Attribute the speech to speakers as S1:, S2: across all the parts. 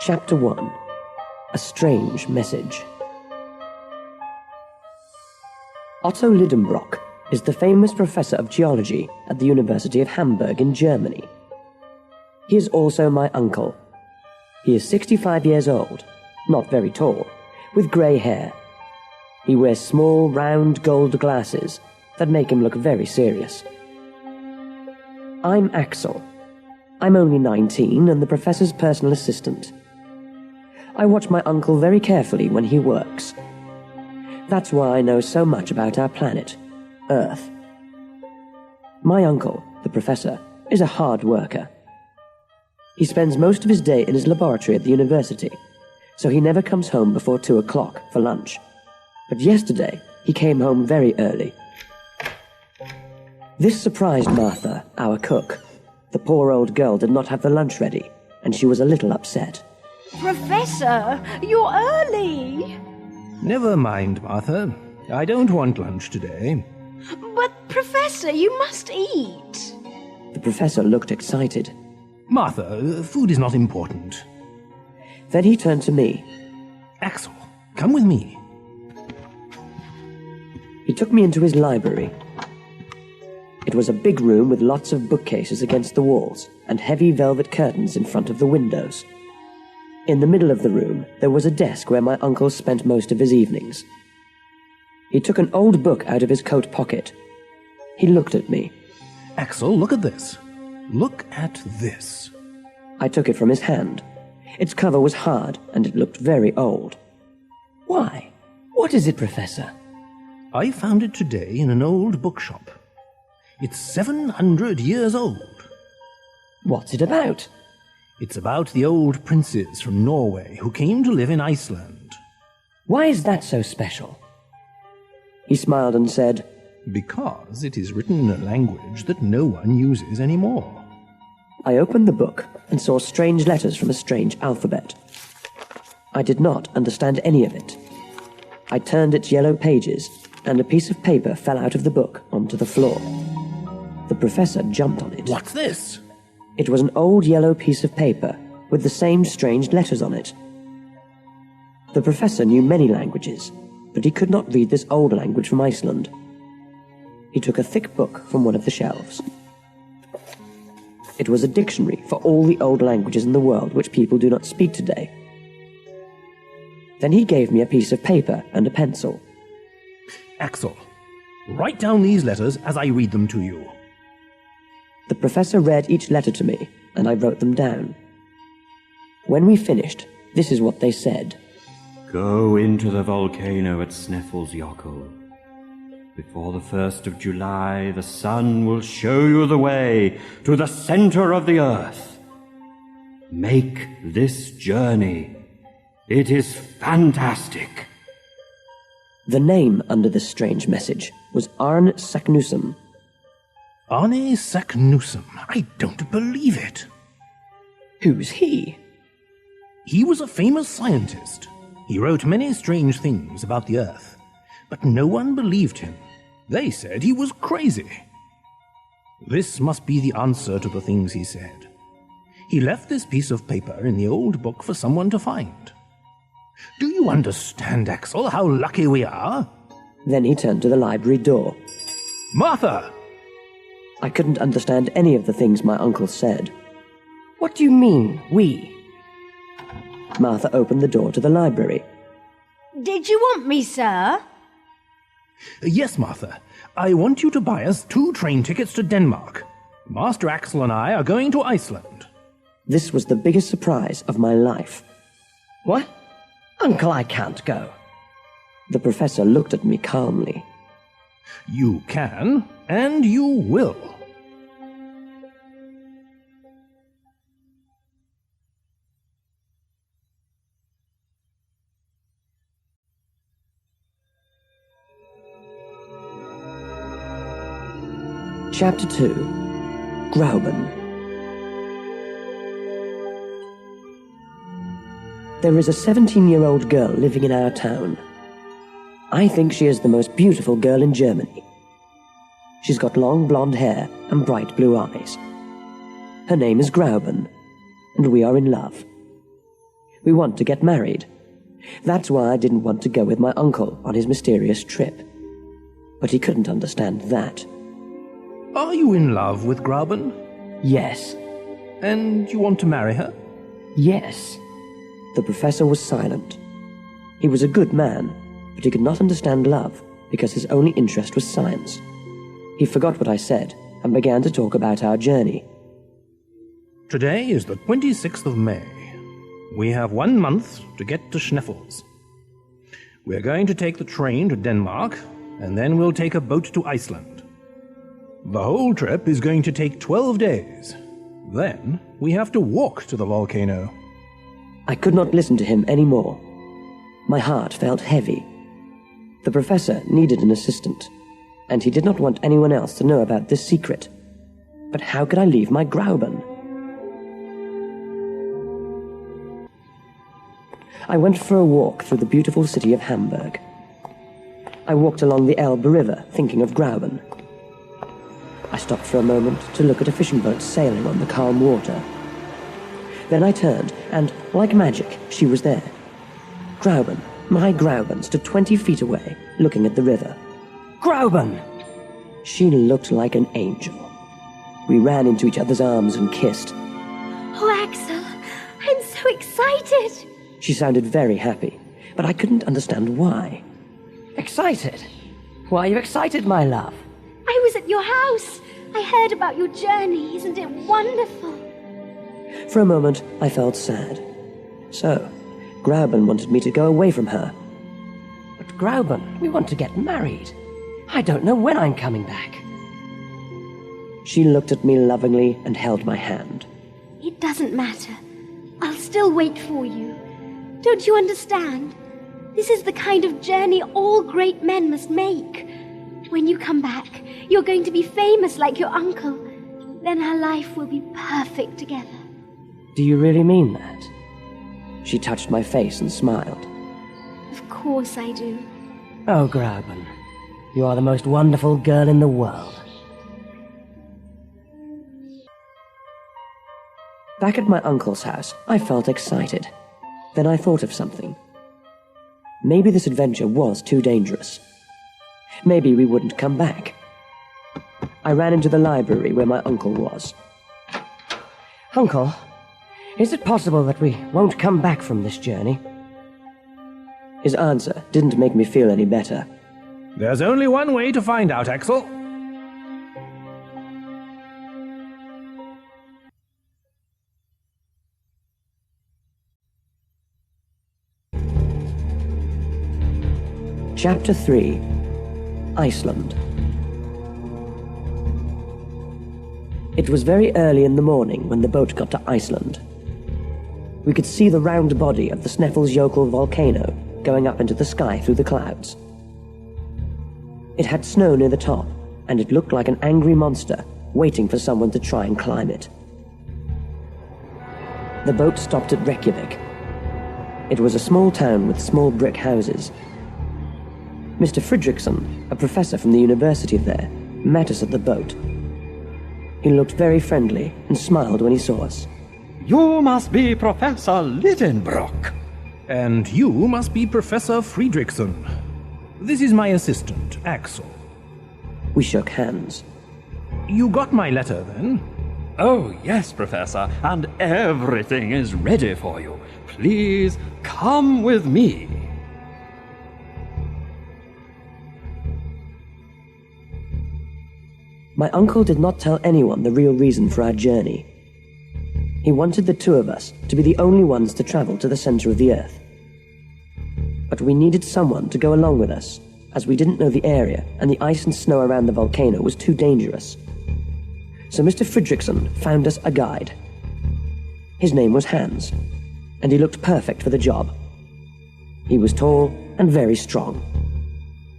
S1: Chapter 1. A Strange Message. Otto Lidenbrock is the famous professor of geology at the University of Hamburg in Germany. He is also my uncle. He is 65 years old, not very tall, with grey hair. He wears small, round gold glasses that make him look very serious. I'm Axel. I'm only 19 and the professor's personal assistant. I watch my uncle very carefully when he works. That's why I know so much about our planet, Earth. My uncle, the professor, is a hard worker. He spends most of his day in his laboratory at the university, so he never comes home before 2 o'clock for lunch. But yesterday, he came home very early. This surprised Martha, our cook. The poor old girl did not have the lunch ready, and she was a little upset.
S2: Professor, you're early.
S3: Never mind, Martha. I don't want lunch today.
S2: But, Professor, you must eat.
S1: The professor looked excited.
S3: Martha, food is not important.
S1: Then he turned to me.
S3: Axel, come with me.
S1: He took me into his library. It was a big room with lots of bookcases against the walls and heavy velvet curtains in front of the windows. In the middle of the room, there was a desk where my uncle spent most of his evenings. He took an old book out of his coat pocket. He looked at me.
S3: Axel, look at this. Look at this.
S1: I took it from his hand. Its cover was hard, and it looked very old. Why? What is it, Professor?
S3: I found it today in an old bookshop. It's 700 years old.
S1: What's it about?
S3: It's about the old princes from Norway who came to live in Iceland.
S1: Why is that so special? He smiled and said,
S3: Because it is written in a language that no one uses anymore.
S1: I opened the book and saw strange letters from a strange alphabet. I did not understand any of it. I turned its yellow pages, and a piece of paper fell out of the book onto the floor. The professor jumped on it.
S3: What's this?
S1: It was an old yellow piece of paper with the same strange letters on it. The professor knew many languages, but he could not read this old language from Iceland. He took a thick book from one of the shelves. It was a dictionary for all the old languages in the world which people do not speak today. Then he gave me a piece of paper and a pencil.
S3: Axel, write down these letters as I read them to you.
S1: The professor read each letter to me, and I wrote them down. When we finished, this is what they said.
S4: Go into the volcano at Snæfellsjökull. Before the 1st of July, the sun will show you the way to the center of the earth. Make this journey. It is fantastic.
S1: The name under this strange message was Arne Saknussemm.
S3: Arne Saknussemm. I don't believe it.
S1: Who's he?
S3: He was a famous scientist. He wrote many strange things about the Earth, but no one believed him. They said he was crazy. This must be the answer to the things he said. He left this piece of paper in the old book for someone to find. Do you understand, Axel, how lucky we are?
S1: Then he turned to the library door.
S3: Martha!
S1: I couldn't understand any of the things my uncle said. What do you mean, we? Martha opened the door to the library.
S2: Did you want me, sir?
S3: Yes, Martha. I want you to buy us 2 train tickets to Denmark. Master Axel and I are going to Iceland.
S1: This was the biggest surprise of my life. What? Uncle, I can't go. The professor looked at me calmly.
S3: You can, and you will.
S1: Chapter 2. Grauben. There is a 17-year-old girl living in our town. I think she is the most beautiful girl in Germany. She's got long blonde hair and bright blue eyes. Her name is Grauben, and we are in love. We want to get married. That's why I didn't want to go with my uncle on his mysterious trip. But he couldn't understand that.
S3: Are you in love with Grauben?
S1: Yes.
S3: And you want to marry her?
S1: Yes. The professor was silent. He was a good man, but he could not understand love because his only interest was science. He forgot what I said and began to talk about our journey.
S3: Today is the 26th of May. We have 1 month to get to Sneffels. We're going to take the train to Denmark, and then we'll take a boat to Iceland. The whole trip is going to take 12 days. Then we have to walk to the volcano.
S1: I could not listen to him any more. My heart felt heavy. The professor needed an assistant, and he did not want anyone else to know about this secret. But how could I leave my Grauben? I went for a walk through the beautiful city of Hamburg. I walked along the Elbe River, thinking of Grauben. I stopped for a moment to look at a fishing boat sailing on the calm water. Then I turned, and, like magic, she was there. Grauben, my Grauben, stood 20 feet away, looking at the river. Grauben! She looked like an angel. We ran into each other's arms and kissed.
S2: Oh, Axel, I'm so excited.
S1: She sounded very happy, but I couldn't understand why. Excited? Why are you excited, my love?
S2: I was at your house. I heard about your journey. Isn't it wonderful?
S1: For a moment, I felt sad. So, Grauben wanted me to go away from her. But Grauben, we want to get married. I don't know when I'm coming back. She looked at me lovingly and held my hand.
S2: It doesn't matter. I'll still wait for you. Don't you understand? This is the kind of journey all great men must make. When you come back, you're going to be famous like your uncle. Then our life will be perfect together.
S1: Do you really mean that? She touched my face and smiled.
S2: Of course I do.
S1: Oh, Grauben, you are the most wonderful girl in the world. Back at my uncle's house, I felt excited. Then I thought of something. Maybe this adventure was too dangerous. Maybe we wouldn't come back. I ran into the library where my uncle was. Uncle, is it possible that we won't come back from this journey? His answer didn't make me feel any better.
S3: There's only one way to find out, Axel.
S1: Chapter 3. Iceland. It was very early in the morning when the boat got to Iceland. We could see the round body of the Sneffelsjökull volcano going up into the sky through the clouds. It had snow near the top, and it looked like an angry monster waiting for someone to try and climb it. The boat stopped at Reykjavik. It was a small town with small brick houses. Mr. Fridriksson, a professor from the university there, met us at the boat. He looked very friendly and smiled when he saw us.
S4: You must be Professor Lidenbrock.
S3: And you must be Professor Fridriksson. This is my assistant, Axel.
S1: We shook hands.
S3: You got my letter, then?
S4: Oh, yes, Professor, and everything is ready for you. Please come with me.
S1: My uncle did not tell anyone the real reason for our journey. He wanted the two of us to be the only ones to travel to the center of the Earth. But we needed someone to go along with us, as we didn't know the area and the ice and snow around the volcano was too dangerous. So Mr. Fridriksson found us a guide. His name was Hans, and he looked perfect for the job. He was tall and very strong.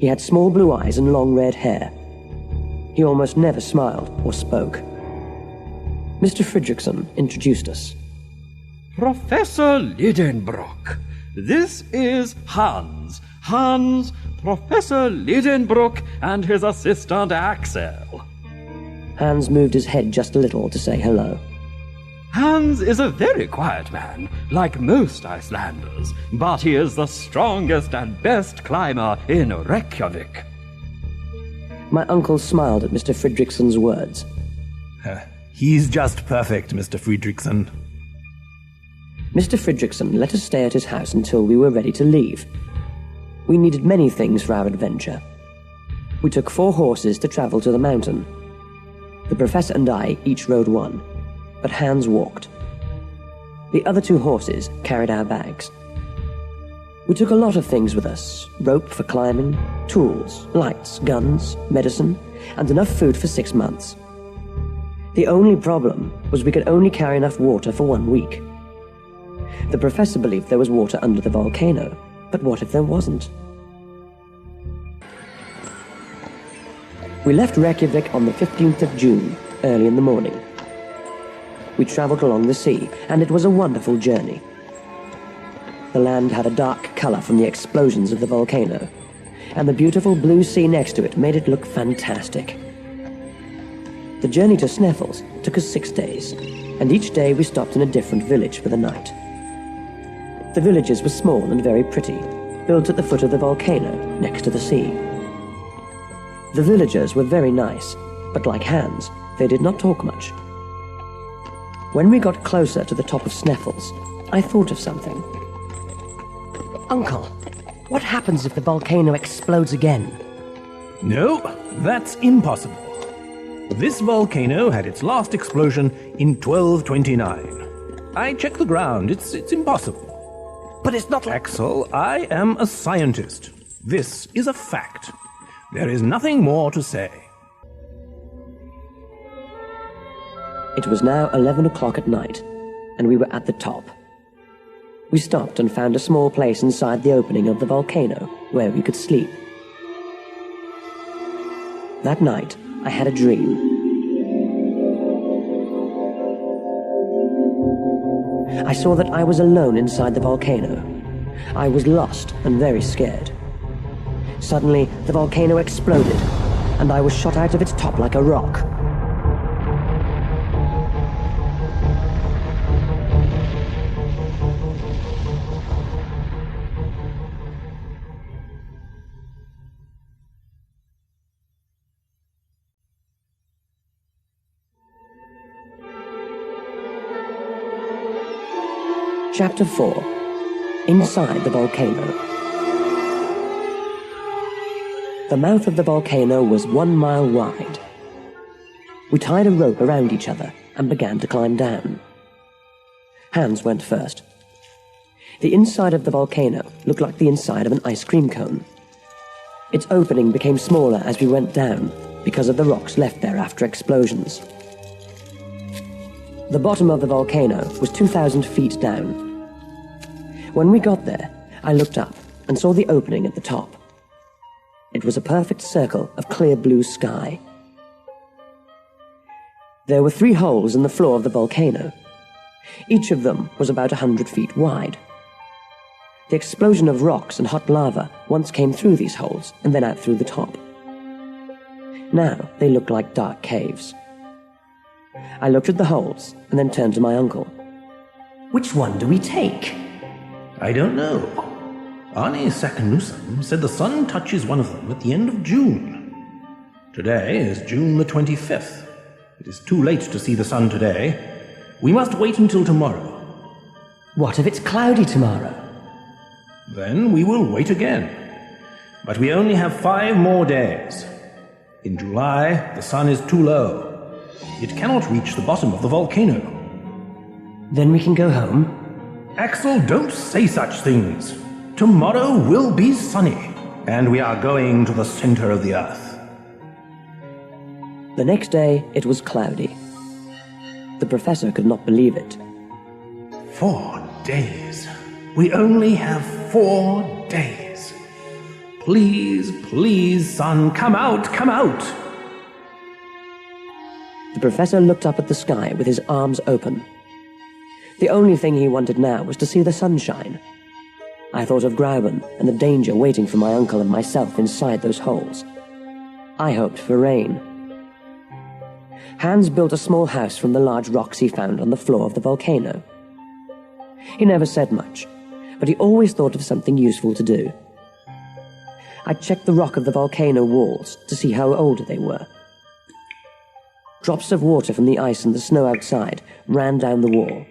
S1: He had small blue eyes and long red hair. He almost never smiled or spoke. Mr. Fridriksson introduced us.
S4: Professor Lidenbrock. This is Hans. Hans, Professor Lidenbrock, and his assistant Axel.
S1: Hans moved his head just a little to say hello.
S4: Hans is a very quiet man, like most Icelanders, but he is the strongest and best climber in Reykjavik.
S1: My uncle smiled at Mr. Fridrikson's words.
S3: He's just perfect, Mr. Fridriksson.
S1: Mr. Fridrikson let us stay at his house until we were ready to leave. We needed many things for our adventure. We took 4 horses to travel to the mountain. The professor and I each rode one, but Hans walked. The other 2 horses carried our bags. We took a lot of things with us: rope for climbing, tools, lights, guns, medicine, and enough food for 6 months. The only problem was we could only carry enough water for 1 week. The professor believed there was water under the volcano, but what if there wasn't? We left Reykjavik on the 15th of June, early in the morning. We travelled along the sea, and it was a wonderful journey. The land had a dark colour from the explosions of the volcano, and the beautiful blue sea next to it made it look fantastic. The journey to Sneffels took us 6 days, and each day we stopped in a different village for the night. The villages were small and very pretty, built at the foot of the volcano, next to the sea. The villagers were very nice, but like Hans, they did not talk much. When we got closer to the top of Sneffels, I thought of something. Uncle, what happens if the volcano explodes again?
S3: No, that's impossible. This volcano had its last explosion in 1229. I checked the ground, it's impossible.
S1: But it's not like...
S3: Axel, I am a scientist. This is a fact. There is nothing more to say.
S1: It was now 11 o'clock at night, and we were at the top. We stopped and found a small place inside the opening of the volcano where we could sleep. That night, I had a dream. I saw that I was alone inside the volcano. I was lost and very scared. Suddenly, the volcano exploded, and I was shot out of its top like a rock. Chapter 4. Inside the Volcano. The mouth of the volcano was 1 mile wide. We tied a rope around each other and began to climb down. Hans went first. The inside of the volcano looked like the inside of an ice cream cone. Its opening became smaller as we went down because of the rocks left there after explosions. The bottom of the volcano was 2,000 feet down. When we got there, I looked up and saw the opening at the top. It was a perfect circle of clear blue sky. There were 3 holes in the floor of the volcano. Each of them was about 100 feet wide. The explosion of rocks and hot lava once came through these holes and then out through the top. Now they looked like dark caves. I looked at the holes and then turned to my uncle. Which one do we take?
S3: I don't know. Arne Saknussemm said the sun touches one of them at the end of June. Today is June the 25th. It is too late to see the sun today. We must wait until tomorrow.
S1: What if it's cloudy tomorrow?
S3: Then we will wait again. But we only have 5 more days. In July, the sun is too low. It cannot reach the bottom of the volcano.
S1: Then we can go home?
S3: Axel, don't say such things. Tomorrow will be sunny, and we are going to the center of the earth.
S1: The next day, it was cloudy. The professor could not believe it.
S3: 4 days. We only have 4 days. Please, please, sun, come out, come out!
S1: The professor looked up at the sky with his arms open. The only thing he wanted now was to see the sunshine. I thought of Grauben and the danger waiting for my uncle and myself inside those holes. I hoped for rain. Hans built a small house from the large rocks he found on the floor of the volcano. He never said much, but he always thought of something useful to do. I checked the rock of the volcano walls to see how old they were. Drops of water from the ice and the snow outside ran down the wall,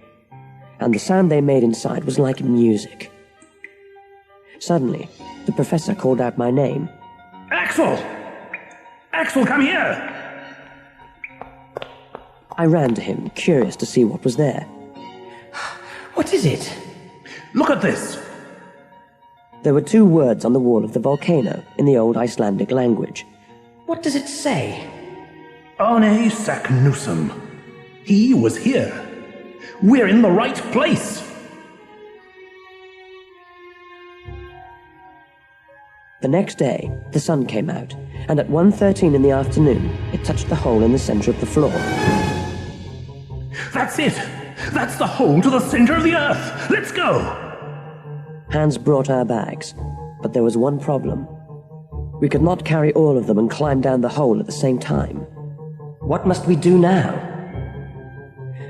S1: and the sound they made inside was like music. Suddenly, the professor called out my name.
S3: Axel! Axel, come here!
S1: I ran to him, curious to see what was there.
S5: What is it?
S3: Look at this!
S1: There were 2 words on the wall of the volcano in the old Icelandic language.
S5: What does it say?
S3: Arne Saknussemm. He was here. We're in the right place!
S1: The next day, the sun came out, and at 1:13 in the afternoon, it touched the hole in the center of the floor.
S3: That's it! That's the hole to the center of the Earth! Let's go!
S1: Hans brought our bags, but there was one problem. We could not carry all of them and climb down the hole at the same time.
S5: What must we do now?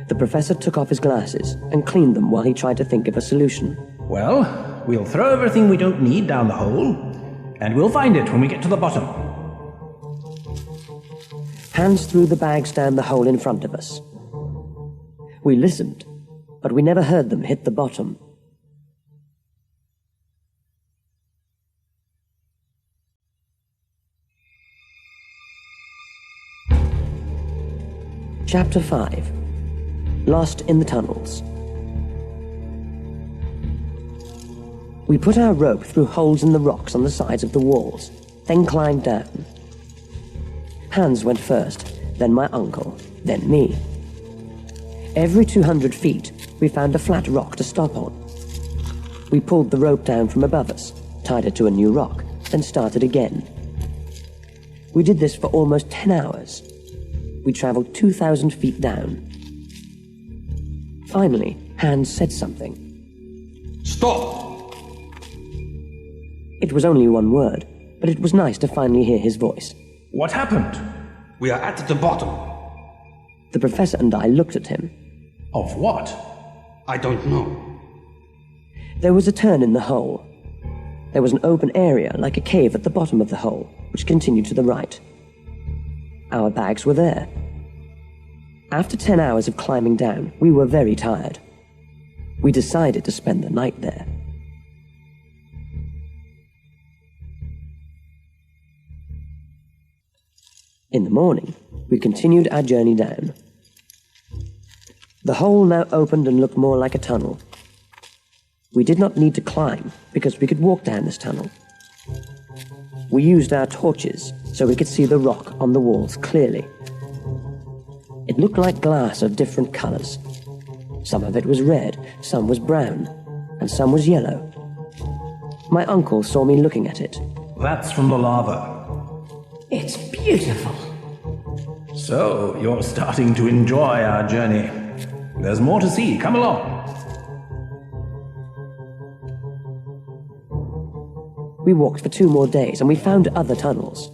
S1: The professor took off his glasses and cleaned them while he tried to think of a solution.
S3: Well, we'll throw everything we don't need down the hole, and we'll find it when we get to the bottom.
S1: Hans threw the bags down the hole in front of us. We listened, but we never heard them hit the bottom. Chapter 5. Lost in the Tunnels. We put our rope through holes in the rocks on the sides of the walls, then climbed down. Hans went first, then my uncle, then me. Every 200 feet, we found a flat rock to stop on. We pulled the rope down from above us, tied it to a new rock, then started again. We did this for almost 10 hours. We traveled 2,000 feet down. Finally, Hans said something.
S6: Stop!
S1: It was only one word, but it was nice to finally hear his voice.
S3: What happened?
S6: We are at the bottom.
S1: The professor and I looked at him.
S3: Of what?
S6: I don't know.
S1: There was a turn in the hole. There was an open area like a cave at the bottom of the hole, which continued to the right. Our bags were there. After 10 hours of climbing down, we were very tired. We decided to spend the night there. In the morning, we continued our journey down. The hole now opened and looked more like a tunnel. We did not need to climb because we could walk down this tunnel. We used our torches so we could see the rock on the walls clearly. It looked like glass of different colors. Some of it was red, some was brown, and some was yellow. My uncle saw me looking at it.
S3: That's from the lava.
S5: It's beautiful.
S3: So, you're starting to enjoy our journey. There's more to see. Come along.
S1: We walked for 2 more days and we found other tunnels.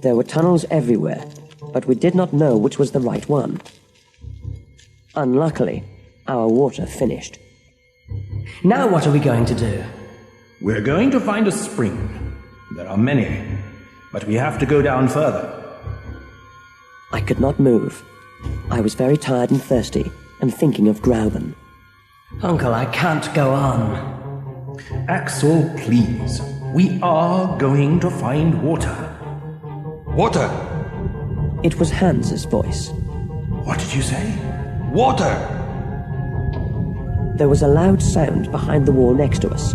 S1: There were tunnels everywhere, but we did not know which was the right one. Unluckily, our water finished.
S5: Now what are we going to do?
S3: We're going to find a spring. There are many, but we have to go down further.
S1: I could not move. I was very tired and thirsty, and thinking of Grauben.
S5: Uncle, I can't go on.
S3: Axel, please. We are going to find water.
S6: Water!
S1: It was Hans's voice.
S3: What did you say?
S6: Water!
S1: There was a loud sound behind the wall next to us.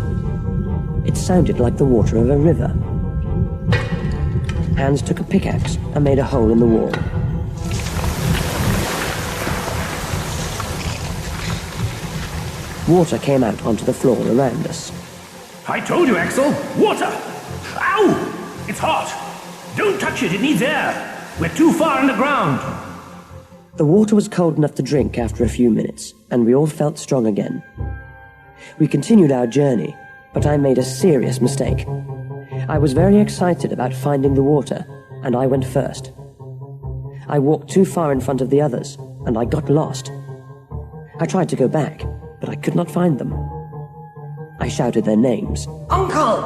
S1: It sounded like the water of a river. Hans took a pickaxe and made a hole in the wall. Water came out onto the floor around us.
S3: I told you, Axel! Water! Ow! It's hot! Don't touch it, it needs air! We're too far underground!
S1: The water was cold enough to drink after a few minutes, and we all felt strong again. We continued our journey, but I made a serious mistake. I was very excited about finding the water, and I went first. I walked too far in front of the others, and I got lost. I tried to go back, but I could not find them. I shouted their names.
S5: Uncle!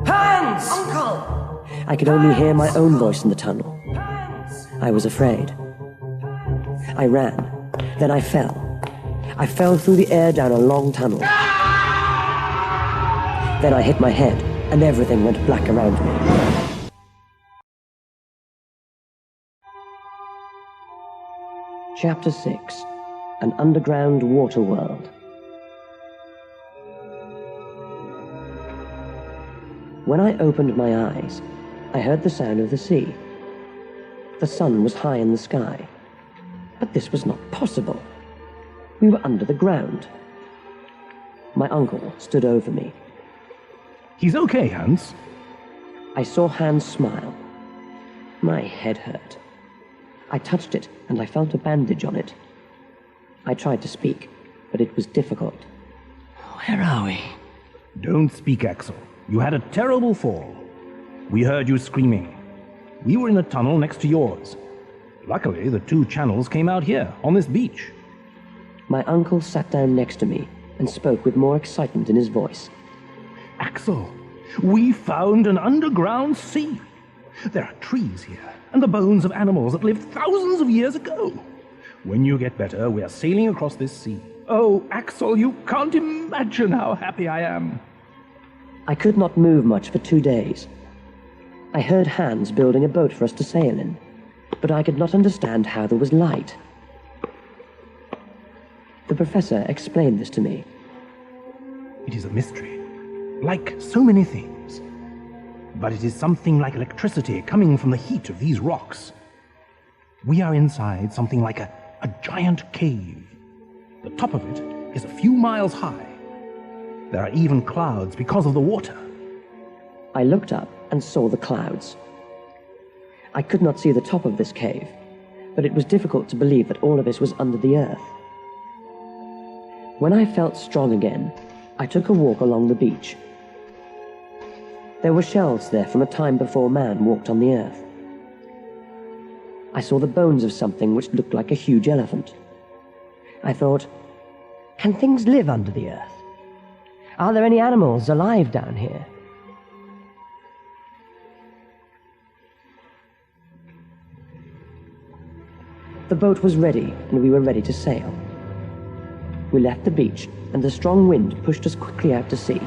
S5: Hans! Uncle!
S1: I could only hear my own voice in the tunnel. I was afraid. I ran. Then I fell. I fell through the air down a long tunnel. Then I hit my head, and everything went black around me. Chapter 6. An Underground Water World. When I opened my eyes, I heard the sound of the sea. The sun was high in the sky. But this was not possible. We were under the ground. My uncle stood over me.
S3: He's okay, Hans.
S1: I saw Hans smile. My head hurt. I touched it, and I felt a bandage on it. I tried to speak, but it was difficult.
S5: Where are we?
S3: Don't speak, Axel. You had a terrible fall. We heard you screaming. We were in a tunnel next to yours. Luckily, the two channels came out here, on this beach.
S1: My uncle sat down next to me and spoke with more excitement in his voice.
S3: Axel, we found an underground sea. There are trees here, and the bones of animals that lived thousands of years ago. When you get better, we are sailing across this sea. Oh, Axel, you can't imagine how happy I am.
S1: I could not move much for 2 days. I heard Hans building a boat for us to sail in, but I could not understand how there was light. The professor explained this to me.
S3: It is a mystery, like so many things. But it is something like electricity coming from the heat of these rocks. We are inside something like a giant cave. The top of it is a few miles high. There are even clouds because of the water.
S1: I looked up and saw the clouds. I could not see the top of this cave, but it was difficult to believe that all of this was under the earth. When I felt strong again, I took a walk along the beach. There were shells there from a time before man walked on the earth. I saw the bones of something which looked like a huge elephant. I thought, can things live under the earth? Are there any animals alive down here? The boat was ready, and we were ready to sail. We left the beach, and the strong wind pushed us quickly out to sea.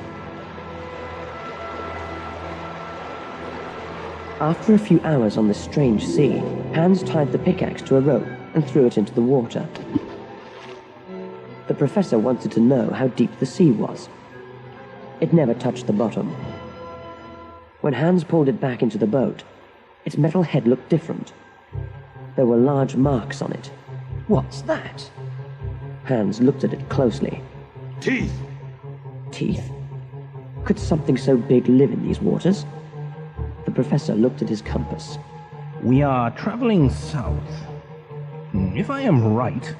S1: After a few hours on this strange sea, Hans tied the pickaxe to a rope and threw it into the water. The professor wanted to know how deep the sea was. It never touched the bottom. When Hans pulled it back into the boat, its metal head looked different. There were large marks on it. What's that? Hans looked at it closely.
S6: Teeth!
S1: Teeth? Could something so big live in these waters? The professor looked at his compass.
S3: We are traveling south. If I am right,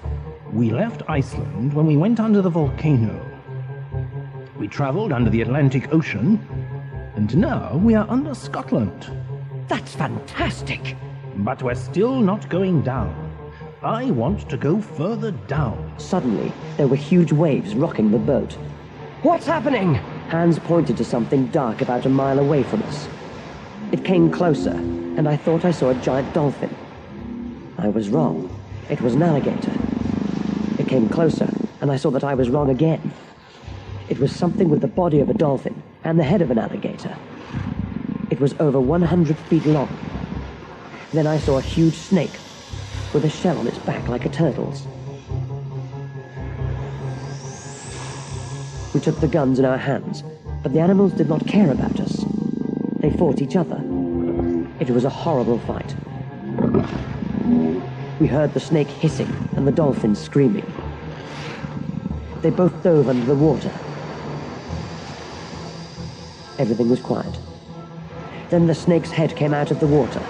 S3: we left Iceland when we went under the volcano. We traveled under the Atlantic Ocean, and now we are under Scotland.
S5: That's fantastic!
S3: But we're still not going down. I want to go further down.
S1: Suddenly, there were huge waves rocking the boat.
S5: What's happening?
S1: Hans pointed to something dark about a mile away from us. It came closer, and I thought I saw a giant dolphin. I was wrong. It was an alligator. It came closer, and I saw that I was wrong again. It was something with the body of a dolphin and the head of an alligator. It was over 100 feet long. Then I saw a huge snake with a shell on its back like a turtle's. We took the guns in our hands, but the animals did not care about us. They fought each other. It was a horrible fight. We heard the snake hissing and the dolphin screaming. They both dove under the water. Everything was quiet. Then the snake's head came out of the water.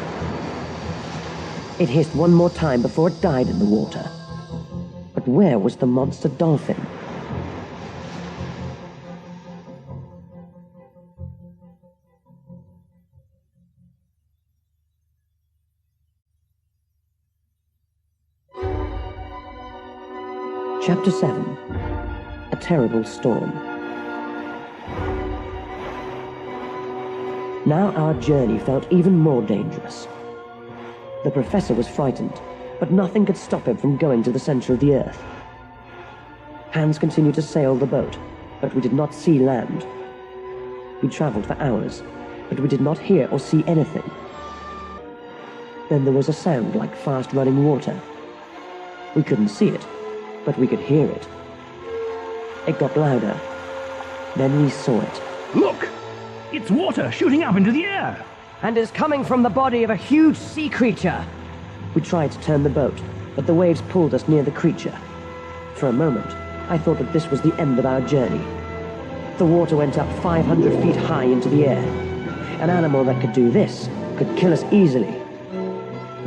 S1: It hissed one more time before it died in the water. But where was the monster dolphin? Chapter 7. A Terrible Storm. Now our journey felt even more dangerous. The professor was frightened, but nothing could stop him from going to the center of the Earth. Hans continued to sail the boat, but we did not see land. We traveled for hours, but we did not hear or see anything. Then there was a sound like fast-running water. We couldn't see it, but we could hear it. It got louder. Then we saw it.
S3: Look! It's water shooting up into the air!
S5: And is coming from the body of a huge sea creature.
S1: We tried to turn the boat, but the waves pulled us near the creature. For a moment, I thought that this was the end of our journey. The water went up 500 feet high into the air. An animal that could do this could kill us easily.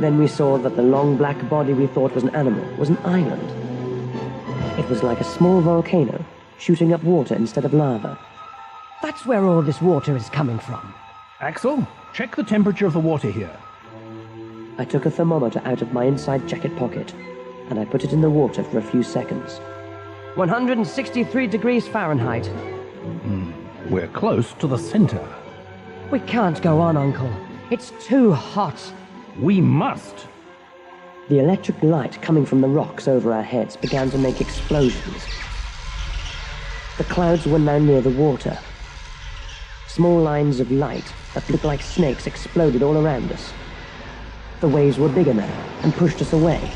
S1: Then we saw that the long black body we thought was an animal was an island. It was like a small volcano, shooting up water instead of lava.
S5: That's where all this water is coming from.
S3: Axel, check the temperature of the water here.
S1: I took a thermometer out of my inside jacket pocket, and I put it in the water for a few seconds.
S5: 163 degrees Fahrenheit.
S3: We're close to the center.
S5: We can't go on, Uncle. It's too hot.
S3: We must.
S1: The electric light coming from the rocks over our heads began to make explosions. The clouds were now near the water. Small lines of light that looked like snakes exploded all around us. The waves were bigger now and pushed us away.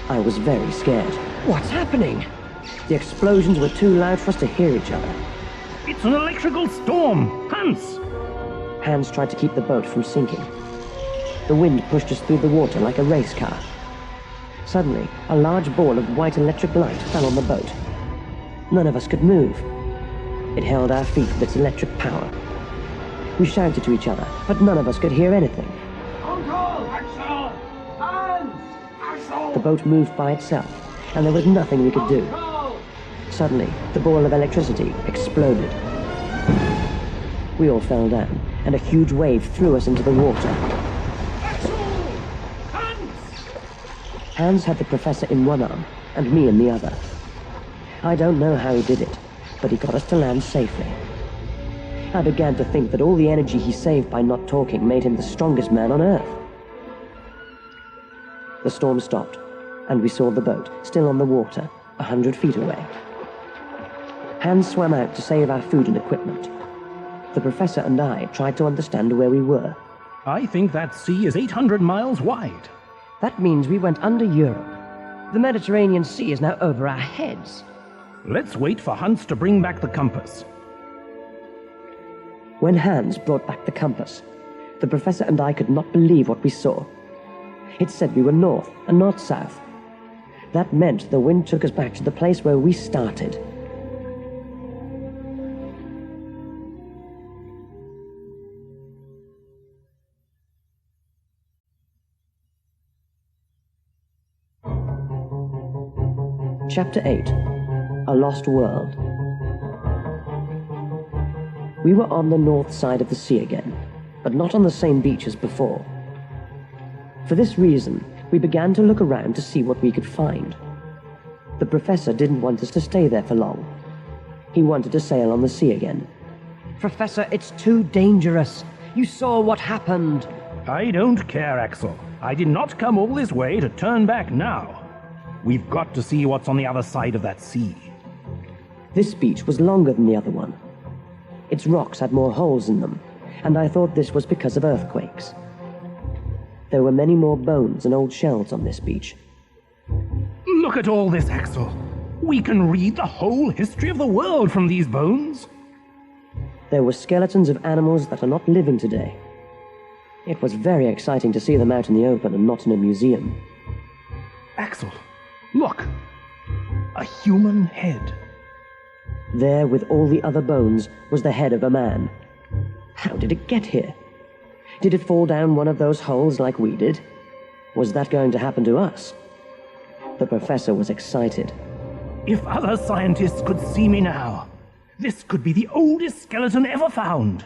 S1: I was very scared.
S5: What's happening?
S1: The explosions were too loud for us to hear each other.
S3: It's an electrical storm! Hans!
S1: Hans tried to keep the boat from sinking. The wind pushed us through the water like a race car. Suddenly, a large ball of white electric light fell on the boat. None of us could move. It held our feet with its electric power. We shouted to each other, but none of us could hear anything.
S6: Uncle! Axel! Hans! Axel!
S1: The boat moved by itself, and there was nothing we could do. Suddenly, the ball of electricity exploded. We all fell down, and a huge wave threw us into the water.
S6: Axel! Hans!
S1: Hans had the professor in one arm, and me in the other. I don't know how he did it, but he got us to land safely. I began to think that all the energy he saved by not talking made him the strongest man on Earth. The storm stopped, and we saw the boat, still on the water, 100 feet away. Hans swam out to save our food and equipment. The professor and I tried to understand where we were.
S3: I think that sea is 800 miles wide.
S5: That means we went under Europe. The Mediterranean Sea is now over our heads.
S3: Let's wait for Hans to bring back the compass.
S1: When Hans brought back the compass, the professor and I could not believe what we saw. It said we were north and not south. That meant the wind took us back to the place where we started. Chapter 8. A Lost World. We were on the north side of the sea again, but not on the same beach as before. For this reason, we began to look around to see what we could find. The professor didn't want us to stay there for long. He wanted to sail on the sea again.
S5: Professor, it's too dangerous. You saw what happened.
S3: I don't care, Axel. I did not come all this way to turn back now. We've got to see what's on the other side of that sea.
S1: This beach was longer than the other one. Its rocks had more holes in them, and I thought this was because of earthquakes. There were many more bones and old shells on this beach.
S3: Look at all this, Axel. We can read the whole history of the world from these bones.
S1: There were skeletons of animals that are not living today. It was very exciting to see them out in the open and not in a museum.
S3: Axel, look. A human head.
S1: There, with all the other bones, was the head of a man. How did it get here? Did it fall down one of those holes like we did? Was that going to happen to us? The professor was excited.
S3: If other scientists could see me now, this could be the oldest skeleton ever found.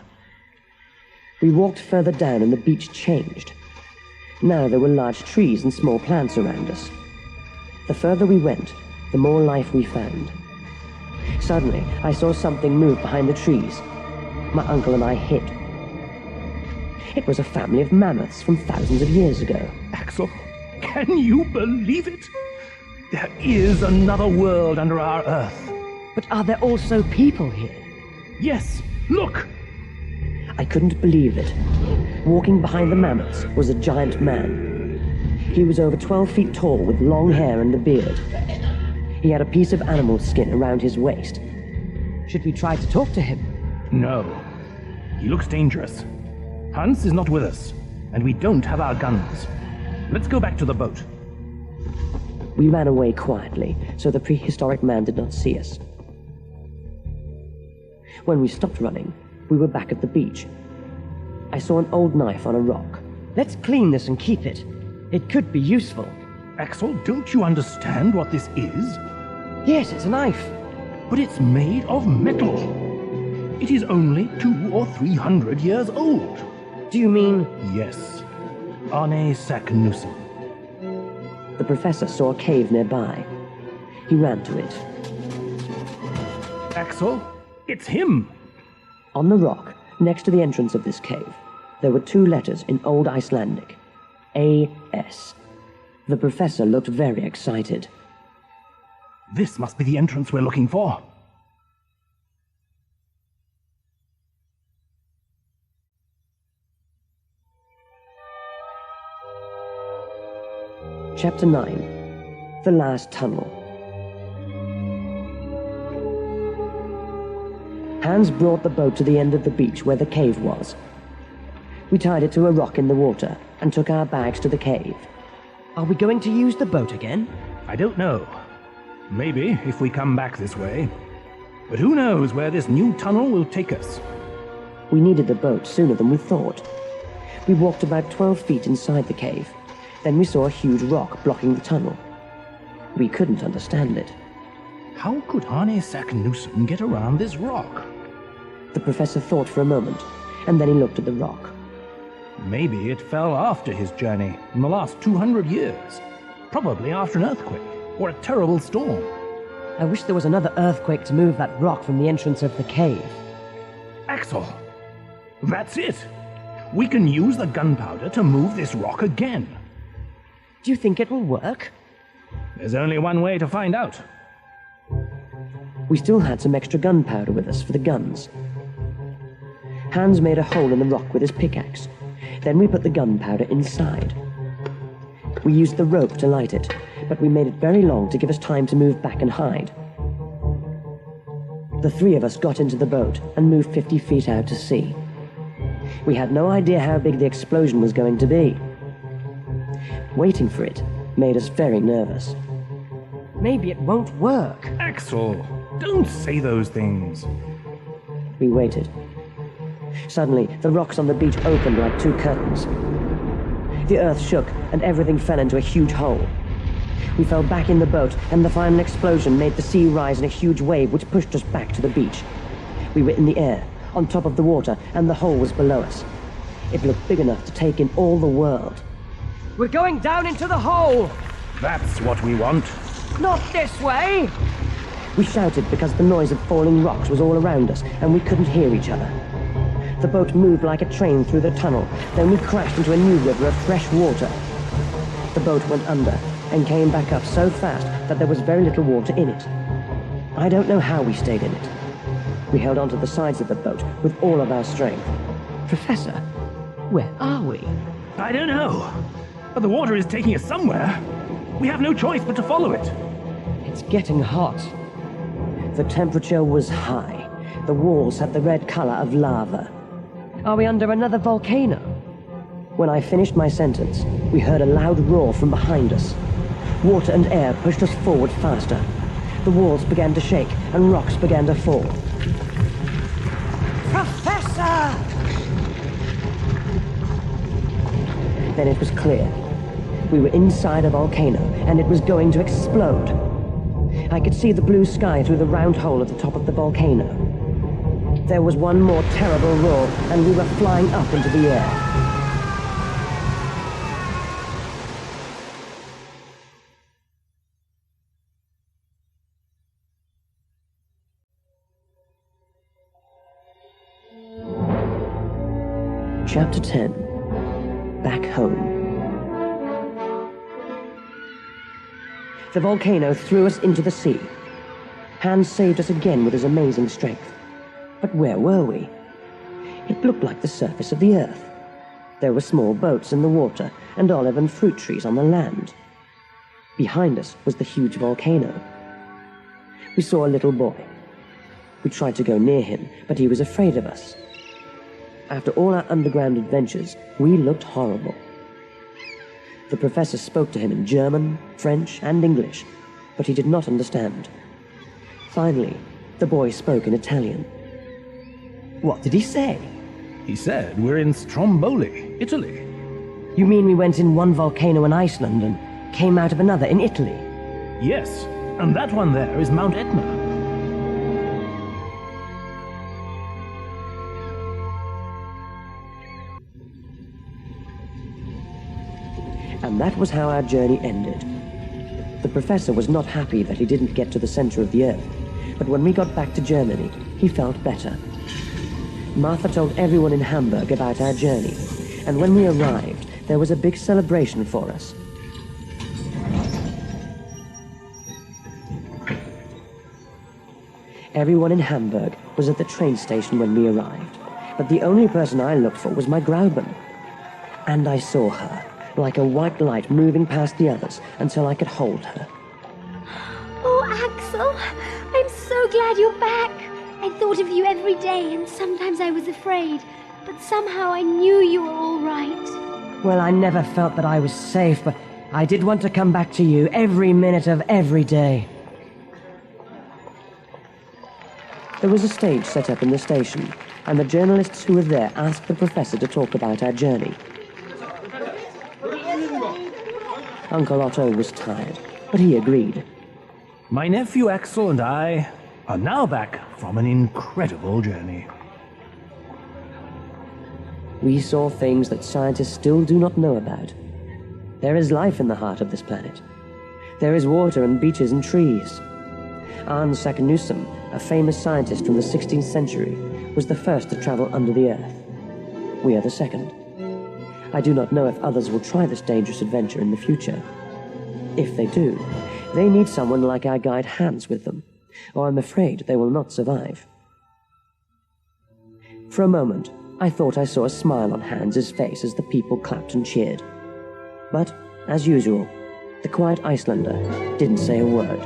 S1: We walked further down and the beach changed. Now there were large trees and small plants around us. The further we went, the more life we found. Suddenly, I saw something move behind the trees. My uncle and I hid. It was a family of mammoths from thousands of years ago.
S3: Axel, can you believe it? There is another world under our Earth.
S5: But are there also people here?
S3: Yes, look!
S1: I couldn't believe it. Walking behind the mammoths was a giant man. He was over 12 feet tall with long hair and a beard. He had a piece of animal skin around his waist.
S5: Should we try to talk to him?
S3: No. He looks dangerous. Hans is not with us, and we don't have our guns. Let's go back to the boat.
S1: We ran away quietly, so the prehistoric man did not see us. When we stopped running, we were back at the beach. I saw an old knife on a rock.
S5: Let's clean this and keep it. It could be useful.
S3: Axel, don't you understand what this is?
S5: Yes, it's a knife.
S3: But it's made of metal. It is only 200 or 300 years old.
S5: Do you mean...
S3: Yes. Arne Saknussemm.
S1: The professor saw a cave nearby. He ran to it.
S3: Axel, it's him!
S1: On the rock, next to the entrance of this cave, there were 2 letters in Old Icelandic. A.S. The professor looked very excited.
S3: This must be the entrance we're looking for.
S1: Chapter 9. The Last Tunnel. Hans brought the boat to the end of the beach where the cave was. We tied it to a rock in the water and took our bags to the cave.
S5: Are we going to use the boat again?
S3: I don't know. Maybe if we come back this way. But who knows where this new tunnel will take us?
S1: We needed the boat sooner than we thought. We walked about 12 feet inside the cave. Then we saw a huge rock blocking the tunnel. We couldn't understand it.
S3: How could Arne Saknussemm get around this rock?
S1: The professor thought for a moment, and then he looked at the rock.
S3: Maybe it fell after his journey, in the last 200 years. Probably after an earthquake, or a terrible storm.
S5: I wish there was another earthquake to move that rock from the entrance of the cave.
S3: Axel, that's it! We can use the gunpowder to move this rock again.
S5: Do you think it will work?
S3: There's only one way to find out.
S1: We still had some extra gunpowder with us for the guns. Hans made a hole in the rock with his pickaxe. Then we put the gunpowder inside. We used the rope to light it, but we made it very long to give us time to move back and hide. The 3 of us got into the boat and moved 50 feet out to sea. We had no idea how big the explosion was going to be. Waiting for it made us very nervous.
S5: Maybe it won't work.
S3: Axel, don't say those things.
S1: We waited. Suddenly, the rocks on the beach opened like 2 curtains. The earth shook, and everything fell into a huge hole. We fell back in the boat, and the final explosion made the sea rise in a huge wave which pushed us back to the beach. We were in the air, on top of the water, and the hole was below us. It looked big enough to take in all the world.
S5: We're going down into the hole!
S3: That's what we want.
S5: Not this way!
S1: We shouted because the noise of falling rocks was all around us, and we couldn't hear each other. The boat moved like a train through the tunnel, then we crashed into a new river of fresh water. The boat went under, and came back up so fast that there was very little water in it. I don't know how we stayed in it. We held onto the sides of the boat with all of our strength.
S5: Professor, where are we?
S3: I don't know. But the water is taking us somewhere. We have no choice but to follow it.
S5: It's getting hot.
S1: The temperature was high. The walls had the red color of lava.
S5: Are we under another volcano?
S1: When I finished my sentence, we heard a loud roar from behind us. Water and air pushed us forward faster. The walls began to shake, and rocks began to fall.
S5: Professor!
S1: Then it was clear. We were inside a volcano, and it was going to explode. I could see the blue sky through the round hole at the top of the volcano. There was one more terrible roar, and we were flying up into the air. Chapter 10. Back Home. The volcano threw us into the sea. Hans saved us again with his amazing strength. But where were we? It looked like the surface of the earth. There were small boats in the water and olive and fruit trees on the land. Behind us was the huge volcano. We saw a little boy. We tried to go near him, but he was afraid of us. After all our underground adventures, we looked horrible. The professor spoke to him in German, French, and English, but he did not understand. Finally, the boy spoke in Italian.
S5: What did he say?
S3: He said we're in Stromboli, Italy.
S5: You mean we went in one volcano in Iceland and came out of another in Italy?
S3: Yes, and that one there is Mount Etna.
S1: And that was how our journey ended. The professor was not happy that he didn't get to the center of the earth, but when we got back to Germany, he felt better. Martha told everyone in Hamburg about our journey, and when we arrived, there was a big celebration for us. Everyone in Hamburg was at the train station when we arrived, but the only person I looked for was my Grauben. And I saw her, like a white light moving past the others until I could hold her.
S2: Oh, Axel, I'm so glad you're back. I thought of you every day, and sometimes I was afraid, but somehow I knew you were all right.
S5: Well, I never felt that I was safe, but I did want to come back to you every minute of every day.
S1: There was a stage set up in the station, and the journalists who were there asked the professor to talk about our journey. Uncle Otto was tired, but he agreed.
S3: My nephew Axel and I are now back from an incredible journey.
S1: We saw things that scientists still do not know about. There is life in the heart of this planet. There is water and beaches and trees. Arne Saknussemm, a famous scientist from the 16th century, was the first to travel under the earth. We are the second. I do not know if others will try this dangerous adventure in the future. If they do, they need someone like our guide Hans with them, or I'm afraid they will not survive. For a moment, I thought I saw a smile on Hans's face as the people clapped and cheered. But, as usual, the quiet Icelander didn't say a word.